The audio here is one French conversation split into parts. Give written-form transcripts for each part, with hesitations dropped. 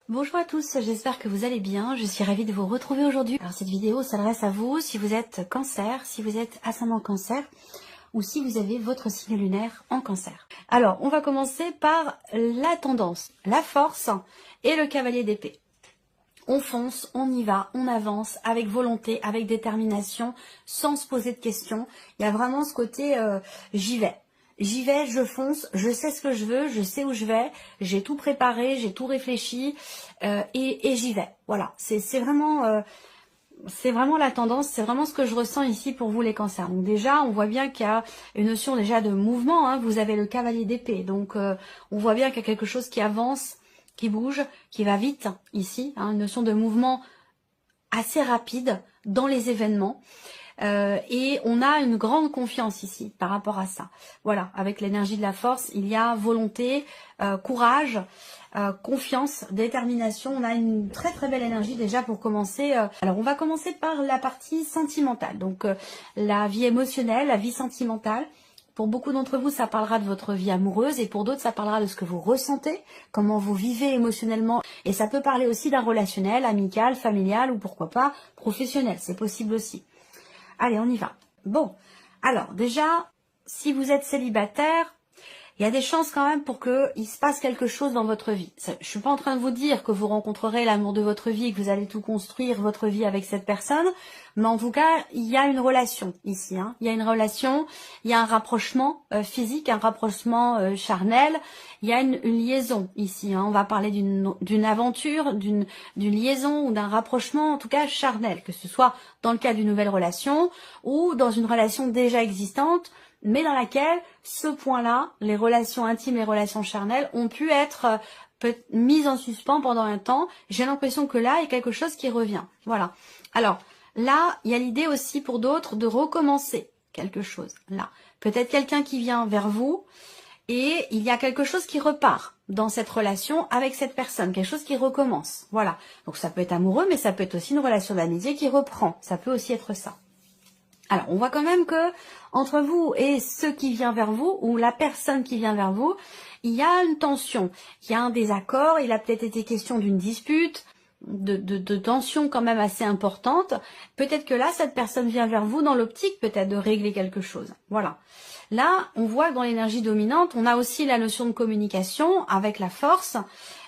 Bonjour à tous, j'espère que vous allez bien. Je suis ravie de vous retrouver aujourd'hui. Alors cette vidéo s'adresse à vous si vous êtes cancer, si vous êtes ascendant cancer ou si vous avez votre signe lunaire en cancer. Alors on va commencer par la tendance, la force et le cavalier d'épée. On fonce, on y va, on avance avec volonté, avec détermination, sans se poser de questions. Il y a vraiment ce côté j'y vais. J'y vais, je fonce, je sais ce que je veux, je sais où je vais, j'ai tout préparé, j'ai tout réfléchi et j'y vais. Voilà, c'est vraiment la tendance, c'est vraiment ce que je ressens ici pour vous les cancers. Donc déjà, on voit bien qu'il y a une notion déjà de mouvement, hein. Vous avez le cavalier d'épée, donc on voit bien qu'il y a quelque chose qui avance, qui bouge, qui va vite ici, hein, une notion de mouvement assez rapide dans les événements. Et on a une grande confiance ici par rapport à ça. Voilà, avec l'énergie de la force, il y a volonté, courage, confiance, détermination. On a une très très belle énergie déjà pour commencer. Alors on va commencer par la partie sentimentale, donc la vie émotionnelle, la vie sentimentale. Pour beaucoup d'entre vous, ça parlera de votre vie amoureuse et pour d'autres, ça parlera de ce que vous ressentez, comment vous vivez émotionnellement. Et ça peut parler aussi d'un relationnel, amical, familial ou pourquoi pas professionnel. C'est possible aussi. Allez, on y va. Bon, alors déjà, si vous êtes célibataire, il y a des chances quand même pour qu'il se passe quelque chose dans votre vie. Je ne suis pas en train de vous dire que vous rencontrerez l'amour de votre vie, que vous allez tout construire votre vie avec cette personne, mais en tout cas, il y a une relation ici. Hein. Il y a une relation, il y a un rapprochement physique, un rapprochement charnel, il y a une liaison ici. Hein. On va parler d'une aventure, d'une liaison ou d'un rapprochement, en tout cas charnel, que ce soit dans le cas d'une nouvelle relation ou dans une relation déjà existante, mais dans laquelle ce point-là, les relations intimes, les relations charnelles, ont pu être mises en suspens pendant un temps. J'ai l'impression que là, il y a quelque chose qui revient. Voilà. Alors, là, il y a l'idée aussi pour d'autres de recommencer quelque chose. Là, peut-être quelqu'un qui vient vers vous et il y a quelque chose qui repart dans cette relation avec cette personne, quelque chose qui recommence. Voilà. Donc, ça peut être amoureux, mais ça peut être aussi une relation d'amitié qui reprend. Ça peut aussi être ça. Alors, on voit quand même que entre vous et ceux qui vient vers vous, ou la personne qui vient vers vous, il y a une tension, il y a un désaccord, il a peut-être été question d'une dispute, de tension quand même assez importante. Peut-être que là, cette personne vient vers vous dans l'optique peut-être de régler quelque chose. Voilà. Là, on voit que dans l'énergie dominante, on a aussi la notion de communication avec la force.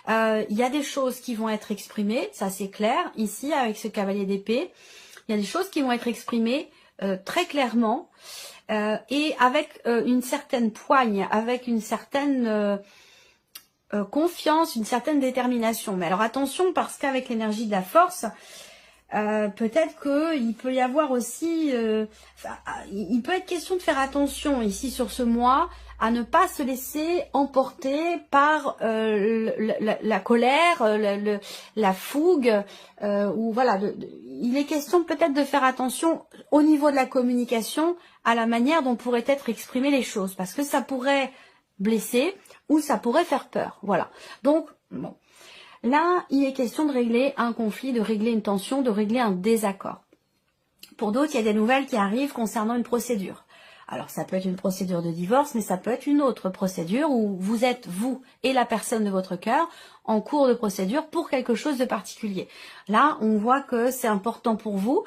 Il y a des choses qui vont être exprimées, ça c'est clair, ici avec ce cavalier d'épée. Il y a des choses qui vont être exprimées très clairement et avec une certaine poigne, avec une certaine confiance, une certaine détermination. Mais alors attention parce qu'avec l'énergie de la force, peut-être qu'il peut y avoir aussi, il peut être question de faire attention ici sur ce mois à ne pas se laisser emporter par la colère, la fougue, ou voilà. Il est question peut-être de faire attention au niveau de la communication à la manière dont pourraient être exprimées les choses, parce que ça pourrait blesser ou ça pourrait faire peur. Voilà. Donc, bon. Là, il est question de régler un conflit, de régler une tension, de régler un désaccord. Pour d'autres, il y a des nouvelles qui arrivent concernant une procédure. Alors, ça peut être une procédure de divorce, mais ça peut être une autre procédure où vous êtes, vous et la personne de votre cœur, en cours de procédure pour quelque chose de particulier. Là, on voit que c'est important pour vous,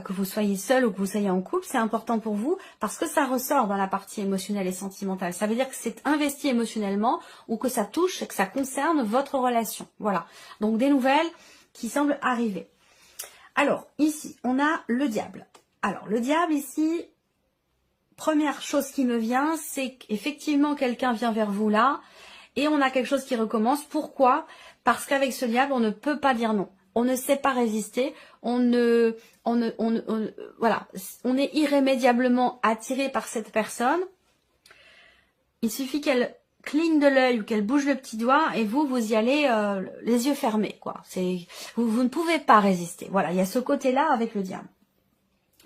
que vous soyez seul ou que vous soyez en couple, c'est important pour vous parce que ça ressort dans la partie émotionnelle et sentimentale. Ça veut dire que c'est investi émotionnellement ou que ça touche et que ça concerne votre relation. Voilà. Donc, des nouvelles qui semblent arriver. Alors, ici, on a le diable. Alors, le diable, ici, première chose qui me vient, c'est qu'effectivement, quelqu'un vient vers vous là, et on a quelque chose qui recommence. Pourquoi? Parce qu'avec ce diable, on ne peut pas dire non. On ne sait pas résister. Voilà, on est irrémédiablement attiré par cette personne. Il suffit qu'elle cligne de l'œil ou qu'elle bouge le petit doigt et vous y allez les yeux fermés, quoi. Vous ne pouvez pas résister. Voilà, il y a ce côté-là avec le diable.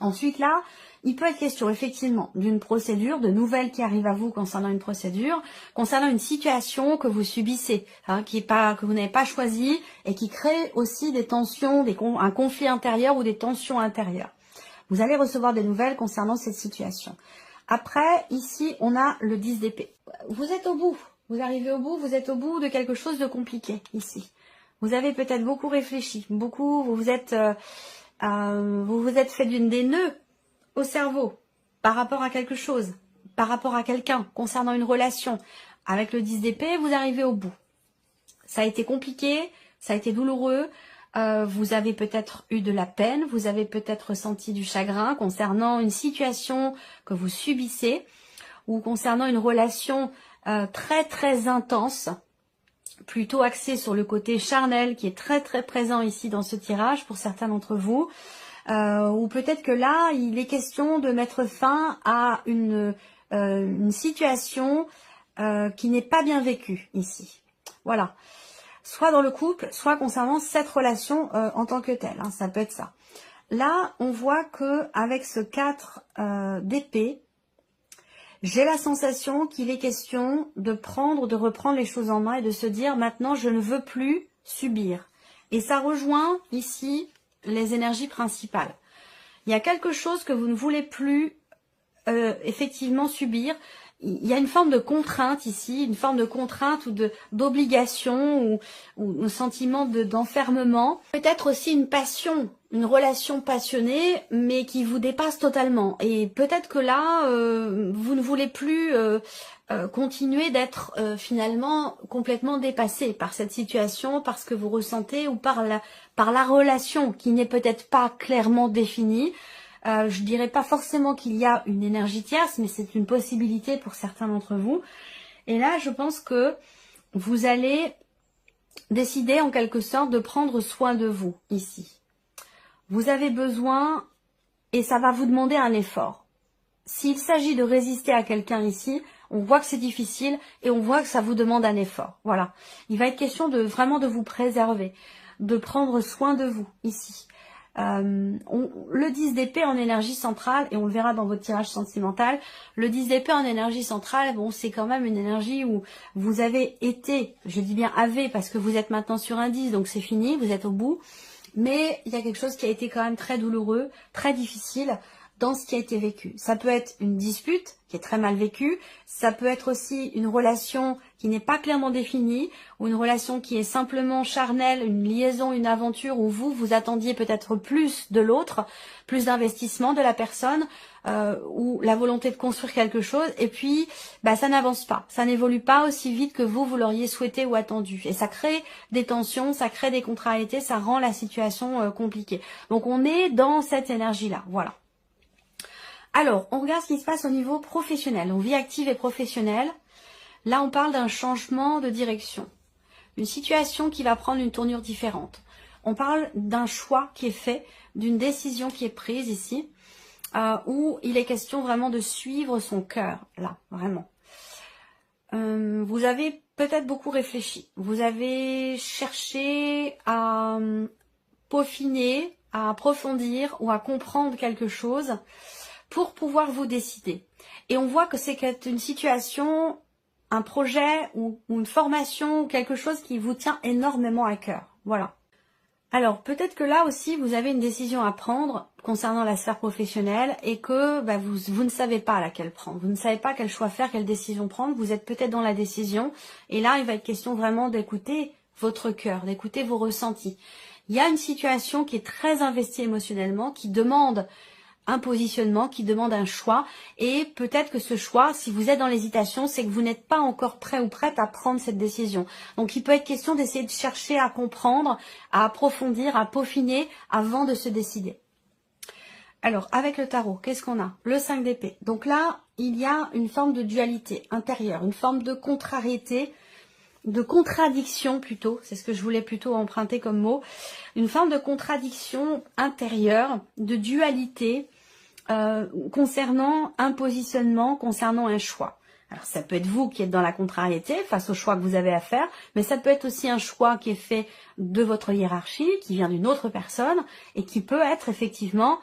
Ensuite, là, il peut être question effectivement d'une procédure, de nouvelles qui arrivent à vous concernant une procédure, concernant une situation que vous subissez, hein, que vous n'avez pas choisi et qui crée aussi des tensions, un conflit intérieur ou des tensions intérieures. Vous allez recevoir des nouvelles concernant cette situation. Après, ici, on a le 10 d'épée. Vous êtes au bout, vous arrivez au bout, vous êtes au bout de quelque chose de compliqué ici. Vous avez peut-être beaucoup réfléchi, beaucoup, vous vous êtes fait des nœuds au cerveau par rapport à quelque chose, par rapport à quelqu'un, concernant une relation. Avec le 10 d'épée, vous arrivez au bout. Ça a été compliqué, ça a été douloureux, vous avez peut-être eu de la peine, vous avez peut-être ressenti du chagrin concernant une situation que vous subissez ou concernant une relation très très intense, plutôt axée sur le côté charnel qui est très très présent ici dans ce tirage pour certains d'entre vous. Ou peut-être que là, il est question de mettre fin à une situation qui n'est pas bien vécue ici. Voilà. Soit dans le couple, soit concernant cette relation en tant que telle. Hein, ça peut être ça. Là, on voit que avec ce 4 d'épée, j'ai la sensation qu'il est question de reprendre les choses en main et de se dire maintenant je ne veux plus subir. Et ça rejoint ici les énergies principales. Il y a quelque chose que vous ne voulez plus effectivement subir. Il y a une forme de contrainte ici, une forme de contrainte ou d'obligation ou un sentiment d'enfermement. Peut-être aussi une passion, une relation passionnée, mais qui vous dépasse totalement. Et peut-être que là, vous ne voulez plus continuer d'être finalement complètement dépassé par cette situation, par ce que vous ressentez ou par la relation qui n'est peut-être pas clairement définie. Je dirais pas forcément qu'il y a une énergie tierce, mais c'est une possibilité pour certains d'entre vous. Et là, je pense que vous allez décider en quelque sorte de prendre soin de vous ici. Vous avez besoin, et ça va vous demander un effort. S'il s'agit de résister à quelqu'un ici, on voit que c'est difficile et on voit que ça vous demande un effort. Voilà. Il va être question de vraiment de vous préserver, de prendre soin de vous ici. Le 10 d'épée en énergie centrale, et on le verra dans votre tirage sentimental, le 10 d'épée en énergie centrale, bon, c'est quand même une énergie où vous avez été, je dis bien avez, parce que vous êtes maintenant sur un 10, donc c'est fini, vous êtes au bout, mais il y a quelque chose qui a été quand même très douloureux, très difficile dans ce qui a été vécu. Ça peut être une dispute qui est très mal vécue, ça peut être aussi une relation qui n'est pas clairement définie, ou une relation qui est simplement charnelle, une liaison, une aventure où vous attendiez peut-être plus de l'autre, plus d'investissement de la personne, ou la volonté de construire quelque chose, et puis ça n'avance pas, ça n'évolue pas aussi vite que vous l'auriez souhaité ou attendu. Et ça crée des tensions, ça crée des contrariétés, ça rend la situation compliquée. Donc on est dans cette énergie-là, voilà. Alors, on regarde ce qui se passe au niveau professionnel, en vie active et professionnelle. Là, on parle d'un changement de direction, une situation qui va prendre une tournure différente. On parle d'un choix qui est fait, d'une décision qui est prise ici, où il est question vraiment de suivre son cœur, là, vraiment. Vous avez peut-être beaucoup réfléchi, vous avez cherché à peaufiner, à approfondir ou à comprendre quelque chose pour pouvoir vous décider. Et on voit que c'est une situation, un projet ou une formation, ou quelque chose qui vous tient énormément à cœur. Voilà. Alors, peut-être que là aussi, vous avez une décision à prendre concernant la sphère professionnelle et que vous ne savez pas laquelle prendre. Vous ne savez pas quel choix faire, quelle décision prendre. Vous êtes peut-être dans la décision. Et là, il va être question vraiment d'écouter votre cœur, d'écouter vos ressentis. Il y a une situation qui est très investie émotionnellement, qui demande un positionnement, qui demande un choix, et peut-être que ce choix, si vous êtes dans l'hésitation, c'est que vous n'êtes pas encore prêt ou prête à prendre cette décision. Donc il peut être question d'essayer de chercher à comprendre, à approfondir, à peaufiner avant de se décider. Alors avec le tarot, qu'est-ce qu'on a? Le 5 d'épée. Donc là, il y a une forme de dualité intérieure, une forme de contrariété, de contradiction plutôt, c'est ce que je voulais plutôt emprunter comme mot, une forme de contradiction intérieure, de dualité, concernant un positionnement, concernant un choix. Alors ça peut être vous qui êtes dans la contrariété face au choix que vous avez à faire, mais ça peut être aussi un choix qui est fait de votre hiérarchie, qui vient d'une autre personne et qui peut être effectivement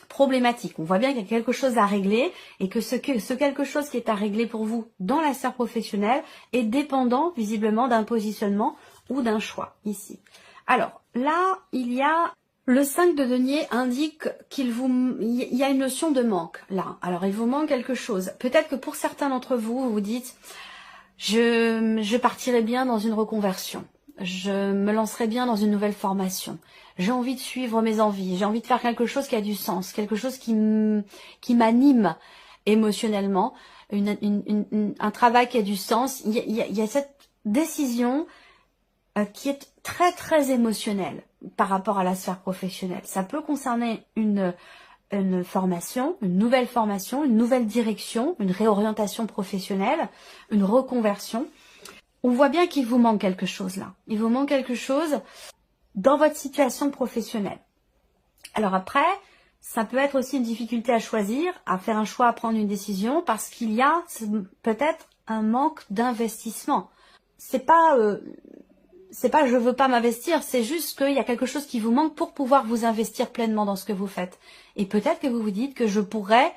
problématique. On voit bien qu'il y a quelque chose à régler et que ce quelque chose qui est à régler pour vous dans la sphère professionnelle est dépendant visiblement d'un positionnement ou d'un choix ici. Alors là, il y a le 5 de denier indique il y a une notion de manque là. Alors il vous manque quelque chose. Peut-être que pour certains d'entre vous, vous vous dites je partirai bien dans une reconversion. je me lancerai bien dans une nouvelle formation. J'ai envie de suivre mes envies, j'ai envie de faire quelque chose qui a du sens, quelque chose qui m'anime émotionnellement, un travail qui a du sens. Il y a cette décision qui est très très émotionnelle par rapport à la sphère professionnelle. Ça peut concerner une formation, une nouvelle direction, une réorientation professionnelle, une reconversion. On voit bien qu'il vous manque quelque chose là. Il vous manque quelque chose dans votre situation professionnelle. Alors après, ça peut être aussi une difficulté à choisir, à faire un choix, à prendre une décision, parce qu'il y a peut-être un manque d'investissement. C'est pas je veux pas m'investir, c'est juste qu'il y a quelque chose qui vous manque pour pouvoir vous investir pleinement dans ce que vous faites. Et peut-être que vous vous dites que je pourrais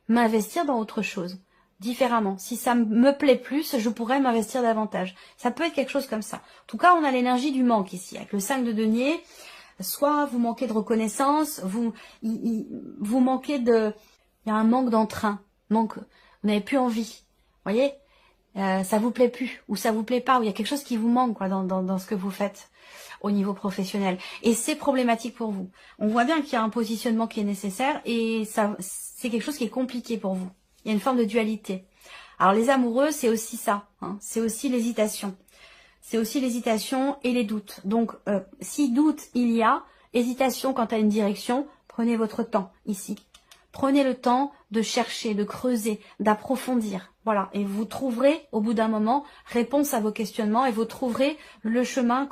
m'investir dans autre chose, différemment. Si ça me plaît plus, je pourrais m'investir davantage. Ça peut être quelque chose comme ça. En tout cas, on a l'énergie du manque ici. Avec le 5 de denier, soit vous manquez de reconnaissance, vous manquez de... Il y a un manque d'entrain, vous n'avez plus envie, voyez, ça vous plaît plus, ou ça vous plaît pas, ou il y a quelque chose qui vous manque quoi dans ce que vous faites au niveau professionnel. Et c'est problématique pour vous. On voit bien qu'il y a un positionnement qui est nécessaire, et ça, c'est quelque chose qui est compliqué pour vous. Il y a une forme de dualité. Alors les amoureux, c'est aussi ça, hein, c'est aussi l'hésitation. C'est aussi l'hésitation et les doutes. Donc, si doute il y a, hésitation quant à une direction, prenez votre temps ici. Prenez le temps de chercher, de creuser, d'approfondir. Voilà, et vous trouverez au bout d'un moment réponse à vos questionnements et vous trouverez le chemin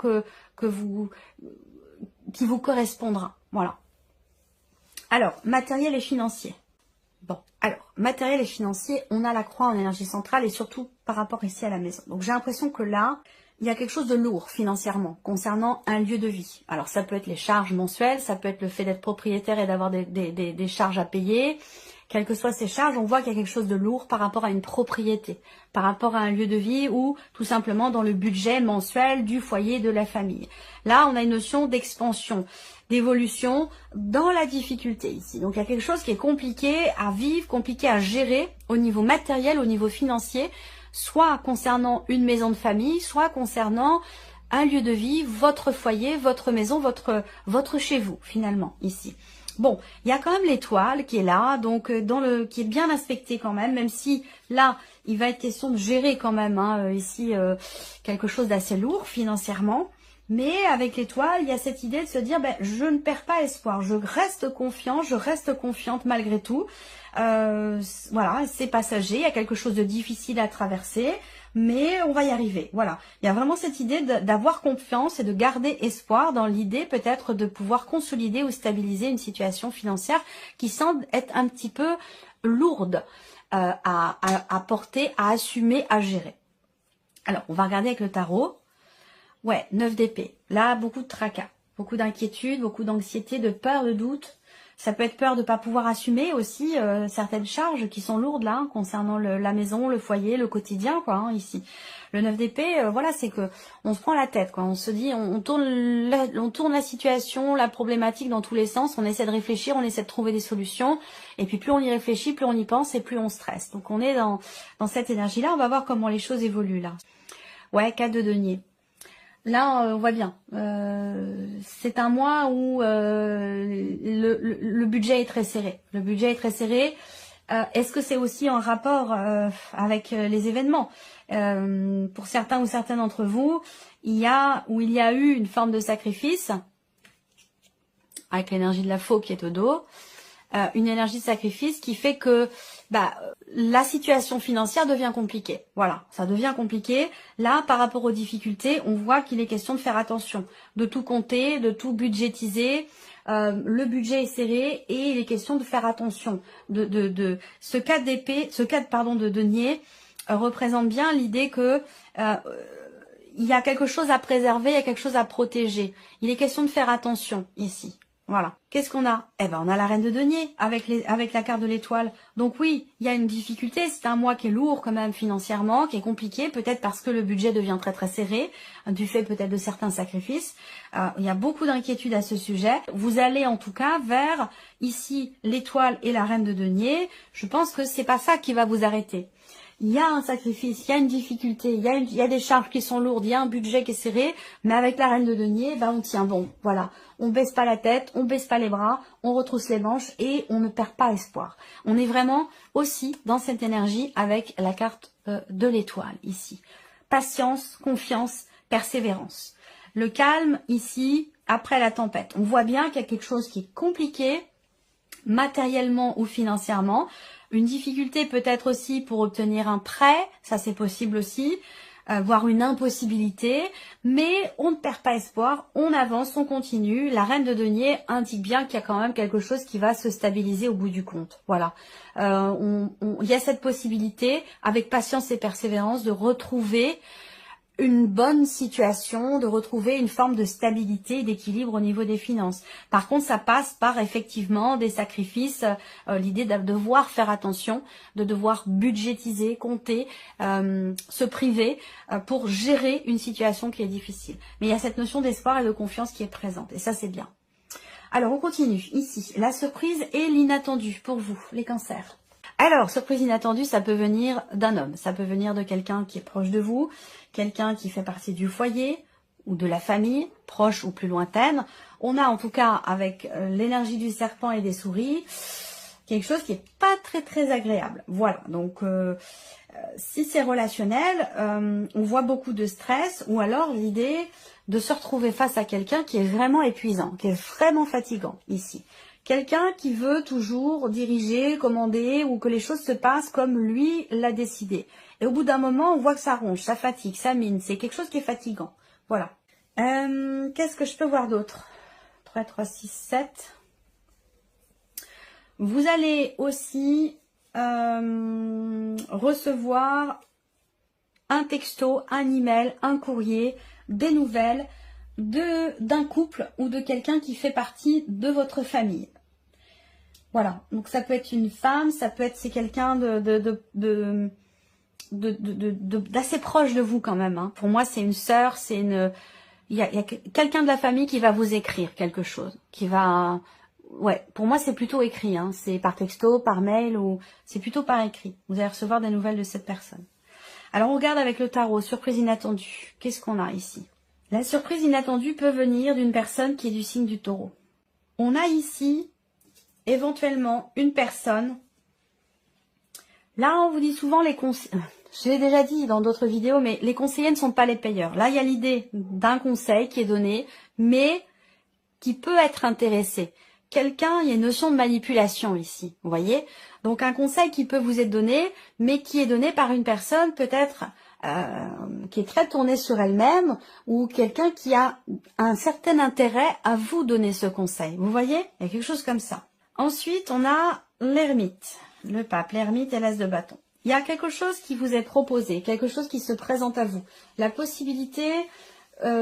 qui vous correspondra. Voilà. Alors, matériel et financier. Bon, alors, matériel et financier, on a la croix en énergie centrale et surtout par rapport ici à la maison. Donc j'ai l'impression que là, il y a quelque chose de lourd financièrement concernant un lieu de vie. Alors ça peut être les charges mensuelles, ça peut être le fait d'être propriétaire et d'avoir des charges à payer. Quelles que soient ces charges, on voit qu'il y a quelque chose de lourd par rapport à une propriété, par rapport à un lieu de vie ou tout simplement dans le budget mensuel du foyer de la famille. Là, on a une notion d'expansion, d'évolution dans la difficulté ici. Donc il y a quelque chose qui est compliqué à vivre, compliqué à gérer au niveau matériel, au niveau financier, soit concernant une maison de famille, soit concernant un lieu de vie, votre foyer, votre maison, votre chez vous finalement ici. Bon, il y a quand même l'étoile qui est là, donc qui est bien aspectée quand même si là, il va être question de gérer quand même ici quelque chose d'assez lourd financièrement. Mais avec l'étoile, il y a cette idée de se dire, je ne perds pas espoir, je reste confiant, je reste confiante malgré tout. Voilà, c'est passager, il y a quelque chose de difficile à traverser, mais on va y arriver. Voilà, il y a vraiment cette idée d'avoir confiance et de garder espoir dans l'idée peut-être de pouvoir consolider ou stabiliser une situation financière qui semble être un petit peu lourde à porter, à assumer, à gérer. Alors, on va regarder avec le tarot. Ouais, 9 d'épée. Là, beaucoup de tracas, beaucoup d'inquiétude, beaucoup d'anxiété, de peur, de doute. Ça peut être peur de ne pas pouvoir assumer aussi certaines charges qui sont lourdes là, concernant la maison, le foyer, le quotidien, quoi, ici. Le 9 d'épée, voilà, c'est que on se prend la tête, quoi. On se dit, on tourne la situation, la problématique dans tous les sens. On essaie de réfléchir, on essaie de trouver des solutions. Et puis plus on y réfléchit, plus on y pense et plus on stresse. Donc on est dans cette énergie-là. On va voir comment les choses évoluent là. Ouais, 4 de denier. Là, on voit bien. C'est un mois où le budget est très serré. Le budget est très serré. Est-ce que c'est aussi en rapport avec les événements pour certains ou certaines d'entre vous, il y a eu une forme de sacrifice avec l'énergie de la faux qui est au dos. Une énergie de sacrifice qui fait que la situation financière devient compliquée. Voilà, ça devient compliqué. Là, par rapport aux difficultés, on voit qu'il est question de faire attention, de tout compter, de tout budgétiser. Le budget est serré et il est question de faire attention. Ce 4 d'épée, de denier représente bien l'idée que il y a quelque chose à préserver, il y a quelque chose à protéger. Il est question de faire attention ici. Voilà. Qu'est-ce qu'on a? On a la reine de denier avec la carte de l'étoile. Donc oui, il y a une difficulté. C'est un mois qui est lourd quand même financièrement, qui est compliqué, peut-être parce que le budget devient très très serré, du fait peut-être de certains sacrifices. Il y a beaucoup d'inquiétudes à ce sujet. Vous allez en tout cas vers ici l'étoile et la reine de denier. Je pense que c'est pas ça qui va vous arrêter. il y a un sacrifice, il y a une difficulté, il y a des charges qui sont lourdes, il y a un budget qui est serré, mais avec la reine de denier, on tient bon, voilà. On baisse pas la tête, on baisse pas les bras, on retrousse les manches et on ne perd pas espoir. On est vraiment aussi dans cette énergie avec la carte de l'étoile ici. Patience, confiance, persévérance. Le calme ici, après la tempête. On voit bien qu'il y a quelque chose qui est compliqué, matériellement ou financièrement. Une difficulté peut-être aussi pour obtenir un prêt, ça c'est possible aussi, voire une impossibilité, mais on ne perd pas espoir, on avance, on continue. La reine de denier indique bien qu'il y a quand même quelque chose qui va se stabiliser au bout du compte. Voilà, il y a cette possibilité, avec patience et persévérance, de retrouver une bonne situation, de retrouver une forme de stabilité, d'équilibre au niveau des finances. Par contre, ça passe par effectivement des sacrifices, l'idée de devoir faire attention, de devoir budgétiser, compter, se priver pour gérer une situation qui est difficile. Mais il y a cette notion d'espoir et de confiance qui est présente et ça c'est bien. Alors on continue ici, la surprise et l'inattendu pour vous, les cancers. Alors, surprise inattendue, ça peut venir d'un homme, ça peut venir de quelqu'un qui est proche de vous, quelqu'un qui fait partie du foyer ou de la famille, proche ou plus lointaine. On a en tout cas, avec l'énergie du serpent et des souris, quelque chose qui n'est pas très agréable. Voilà, donc si c'est relationnel, on voit beaucoup de stress ou alors l'idée de se retrouver face à quelqu'un qui est vraiment épuisant, qui est vraiment fatigant ici. Quelqu'un qui veut toujours diriger, commander ou que les choses se passent comme lui l'a décidé. Et au bout d'un moment, on voit que ça ronge, ça fatigue, ça mine. C'est quelque chose qui est fatigant. Voilà. Qu'est-ce que je peux voir d'autre? 3, 3, 6, 7. Vous allez aussi recevoir un texto, un email, un courrier, des nouvelles d'un couple ou de quelqu'un qui fait partie de votre famille. Voilà, donc ça peut être une femme, ça peut être c'est quelqu'un d'assez proche de vous quand même. Hein. Pour moi, c'est une sœur, c'est une, il y a quelqu'un de la famille qui va vous écrire quelque chose, qui va, ouais, pour moi c'est plutôt écrit. Hein. C'est par texto, par mail ou c'est plutôt par écrit. Vous allez recevoir des nouvelles de cette personne. Alors on regarde avec le tarot, surprise inattendue. Qu'est-ce qu'on a ici? La surprise inattendue peut venir d'une personne qui est du signe du taureau. On a ici éventuellement une personne. Là, on vous dit souvent les conseils. Je l'ai déjà dit dans d'autres vidéos, mais les conseillers ne sont pas les payeurs. Là, il y a l'idée d'un conseil qui est donné, mais qui peut être intéressé. Quelqu'un, il y a une notion de manipulation ici, vous voyez? Donc un conseil qui peut vous être donné, mais qui est donné par une personne peut-être qui est très tournée sur elle-même ou quelqu'un qui a un certain intérêt à vous donner ce conseil. Vous voyez? Il y a quelque chose comme ça. Ensuite, on a l'ermite, le pape, l'ermite et l'as de bâton. Il y a quelque chose qui vous est proposé, quelque chose qui se présente à vous. La possibilité, alors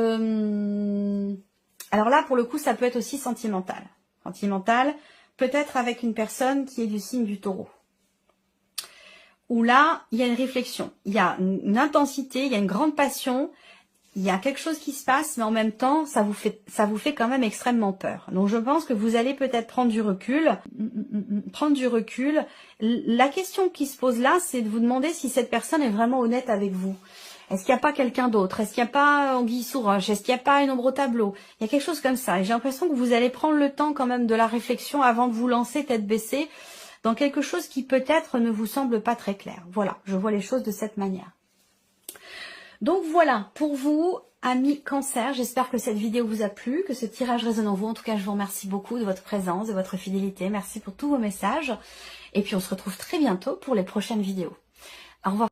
là, pour le coup, ça peut être aussi sentimental. Sentimental, peut-être avec une personne qui est du signe du taureau. Où là, il y a une réflexion, il y a une intensité, il y a une grande passion, il y a quelque chose qui se passe, mais en même temps, ça vous fait quand même extrêmement peur. Donc, je pense que vous allez peut-être prendre du recul. La question qui se pose là, c'est de vous demander si cette personne est vraiment honnête avec vous. Est-ce qu'il n'y a pas quelqu'un d'autre? Est-ce qu'il n'y a pas anguille sous roche? Est-ce qu'il n'y a pas une ombre au tableau? Il y a quelque chose comme ça. Et j'ai l'impression que vous allez prendre le temps quand même de la réflexion avant de vous lancer tête baissée dans quelque chose qui peut-être ne vous semble pas très clair. Voilà, je vois les choses de cette manière. Donc voilà, pour vous, amis Cancer, j'espère que cette vidéo vous a plu, que ce tirage résonne en vous. En tout cas, je vous remercie beaucoup de votre présence, de votre fidélité. Merci pour tous vos messages. Et puis, on se retrouve très bientôt pour les prochaines vidéos. Au revoir.